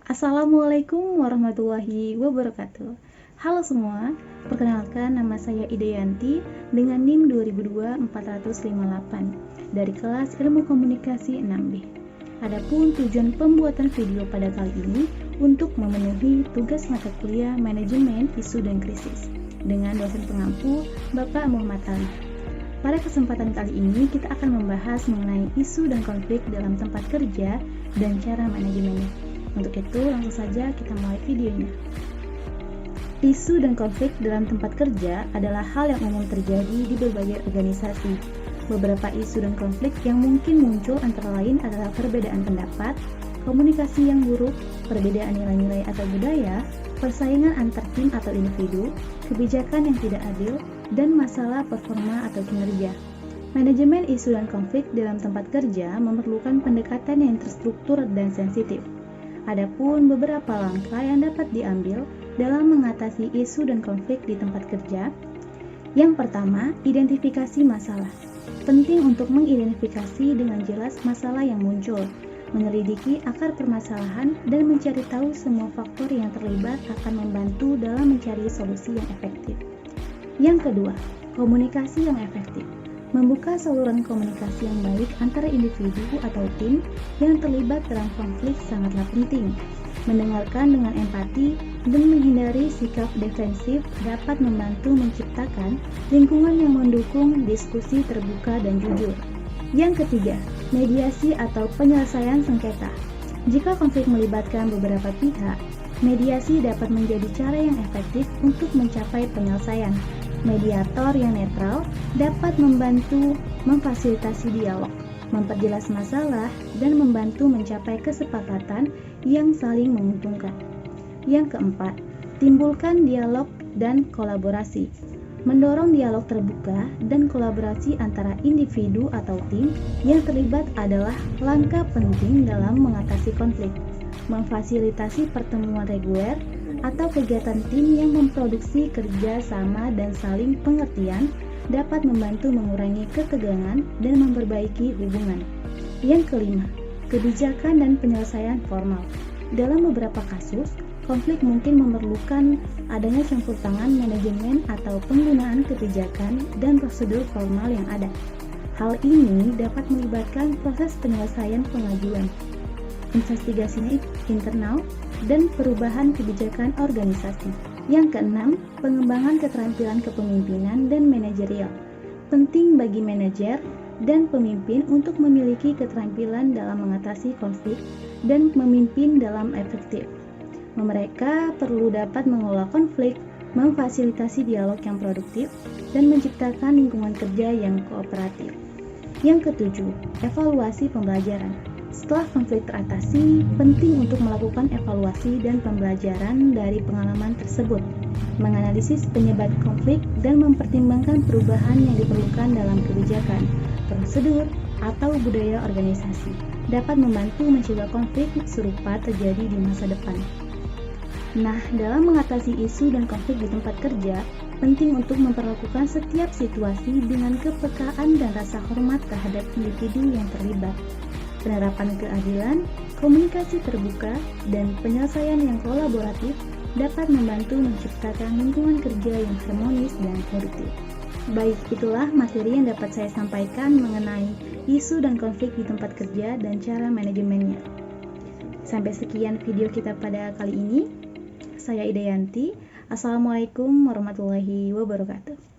Assalamualaikum warahmatullahi wabarakatuh. Halo semua, perkenalkan nama saya Ideyanti dengan NIM 2002-458 dari kelas Ilmu Komunikasi 6B. Adapun tujuan pembuatan video pada kali ini untuk memenuhi tugas mata kuliah Manajemen Isu dan Krisis dengan dosen pengampu Bapak Muhammad Ali. Pada kesempatan kali ini kita akan membahas mengenai isu dan konflik dalam tempat kerja dan cara manajemennya. Untuk itu langsung saja kita mulai videonya. Isu dan konflik dalam tempat kerja adalah hal yang umum terjadi di berbagai organisasi. Beberapa isu dan konflik yang mungkin muncul antara lain adalah perbedaan pendapat, komunikasi yang buruk, perbedaan nilai-nilai atau budaya, persaingan antar tim atau individu, kebijakan yang tidak adil, dan masalah performa atau kinerja. Manajemen isu dan konflik dalam tempat kerja memerlukan pendekatan yang terstruktur dan sensitif. Adapun beberapa langkah yang dapat diambil dalam mengatasi isu dan konflik di tempat kerja. Yang pertama, identifikasi masalah. Penting untuk mengidentifikasi dengan jelas masalah yang muncul, menyelidiki akar permasalahan, dan mencari tahu semua faktor yang terlibat akan membantu dalam mencari solusi yang efektif. Yang kedua, komunikasi yang efektif. Membuka saluran komunikasi yang baik antara individu atau tim yang terlibat dalam konflik sangatlah penting. Mendengarkan dengan empati dan menghindari sikap defensif dapat membantu menciptakan lingkungan yang mendukung diskusi terbuka dan jujur. Yang ketiga, mediasi atau penyelesaian sengketa. Jika konflik melibatkan beberapa pihak, mediasi dapat menjadi cara yang efektif untuk mencapai penyelesaian. Mediator yang netral dapat membantu memfasilitasi dialog, memperjelas masalah, dan membantu mencapai kesepakatan yang saling menguntungkan. Yang keempat, timbulkan dialog dan kolaborasi. Mendorong dialog terbuka dan kolaborasi antara individu atau tim yang terlibat adalah langkah penting dalam mengatasi konflik. Memfasilitasi pertemuan reguler atau kegiatan tim yang memproduksi kerja sama dan saling pengertian dapat membantu mengurangi ketegangan dan memperbaiki hubungan. Yang kelima, kebijakan dan penyelesaian formal. Dalam beberapa kasus, konflik mungkin memerlukan adanya campur tangan manajemen atau penggunaan kebijakan dan prosedur formal yang ada. Hal ini dapat melibatkan proses penyelesaian pengajuan, investigasi internal, dan perubahan kebijakan organisasi. Yang keenam, pengembangan keterampilan kepemimpinan dan manajerial. Penting bagi manajer dan pemimpin untuk memiliki keterampilan dalam mengatasi konflik dan memimpin dalam efektif. Mereka perlu dapat mengelola konflik, memfasilitasi dialog yang produktif, dan menciptakan lingkungan kerja yang kooperatif. Yang ketujuh, evaluasi pembelajaran. Setelah konflik teratasi, penting untuk melakukan evaluasi dan pembelajaran dari pengalaman tersebut, menganalisis penyebab konflik dan mempertimbangkan perubahan yang diperlukan dalam kebijakan, prosedur, atau budaya organisasi, dapat membantu mencegah konflik serupa terjadi di masa depan. Nah, dalam mengatasi isu dan konflik di tempat kerja, penting untuk memperlakukan setiap situasi dengan kepekaan dan rasa hormat terhadap individu yang terlibat. Penerapan keadilan, komunikasi terbuka, dan penyelesaian yang kolaboratif dapat membantu menciptakan lingkungan kerja yang harmonis dan produktif. Baik, itulah materi yang dapat saya sampaikan mengenai isu dan konflik di tempat kerja dan cara manajemennya. Sampai sekian video kita pada kali ini. Saya Ideyanti. Assalamualaikum warahmatullahi wabarakatuh.